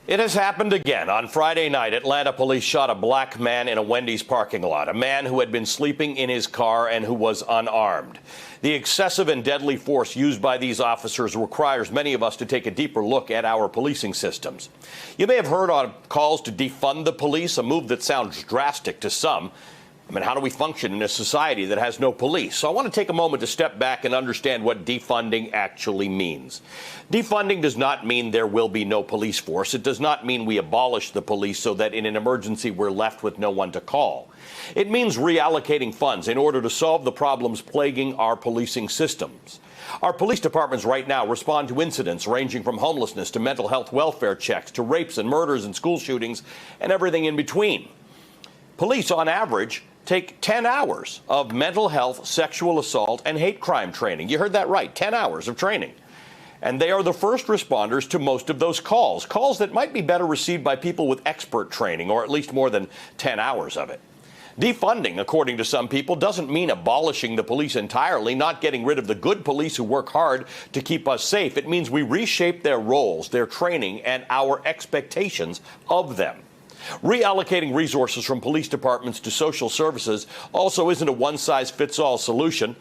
It has happened again. On Friday night, Atlanta police shot a black man in a Wendy's parking lot, a man who had been sleeping in his car and who was unarmed. The excessive and deadly force used by these officers requires many of us to take a deeper look at our policing systems. You may have heard on calls to defund the police, a move that sounds drastic to some. I mean, how do we function in a society that has no police? So I want to take a moment to step back and understand what defunding actually means. Defunding does not mean there will be no police force. It does not mean we abolish the police so that in an emergency we're left with no one to call. It means reallocating funds in order to solve the problems plaguing our policing systems. Our police departments right now respond to incidents ranging from homelessness to mental health welfare checks to rapes and murders and school shootings and everything in between. Police, on average, take 10 hours of mental health, sexual assault, and hate crime training. You heard that right, 10 hours of training. And they are the first responders to most of those calls that might be better received by people with expert training, or at least more than 10 hours of it. Defunding, according to some people, doesn't mean abolishing the police entirely, not getting rid of the good police who work hard to keep us safe. It means we reshape their roles, their training, and our expectations of them. Reallocating resources from police departments to social services also isn't a one-size-fits-all solution.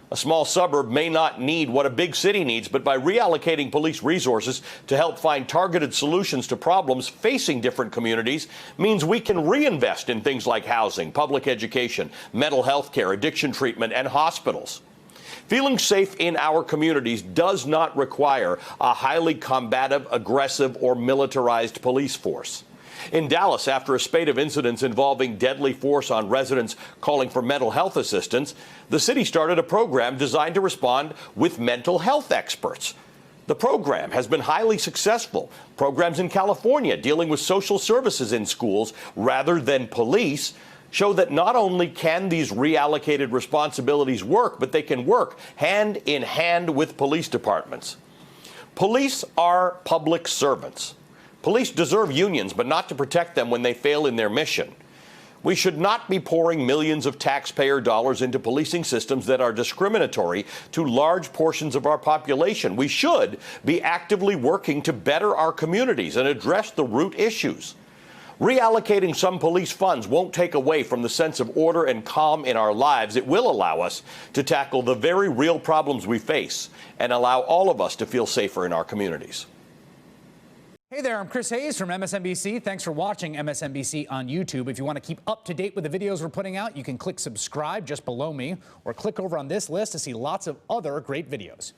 A small suburb may not need what a big city needs, but by reallocating police resources to help find targeted solutions to problems facing different communities means we can reinvest in things like housing, public education, mental health care, addiction treatment, and hospitals. Feeling safe in our communities does not require a highly combative, aggressive, or militarized police force. In Dallas, after a spate of incidents involving deadly force on residents calling for mental health assistance, the city started a program designed to respond with mental health experts. The program has been highly successful. Programs in California dealing with social services in schools rather than police show that not only can these reallocated responsibilities work, but they can work hand in hand with police departments. Police are public servants. Police deserve unions, but not to protect them when they fail in their mission. We should not be pouring millions of taxpayer dollars into policing systems that are discriminatory to large portions of our population. We should be actively working to better our communities and address the root issues. Reallocating some police funds won't take away from the sense of order and calm in our lives. It will allow us to tackle the very real problems we face and allow all of us to feel safer in our communities. Hey there, I'm Chris Hayes from MSNBC. Thanks for watching MSNBC on YouTube. If you want to keep up to date with the videos we're putting out, you can click subscribe just below me or click over on this list to see lots of other great videos.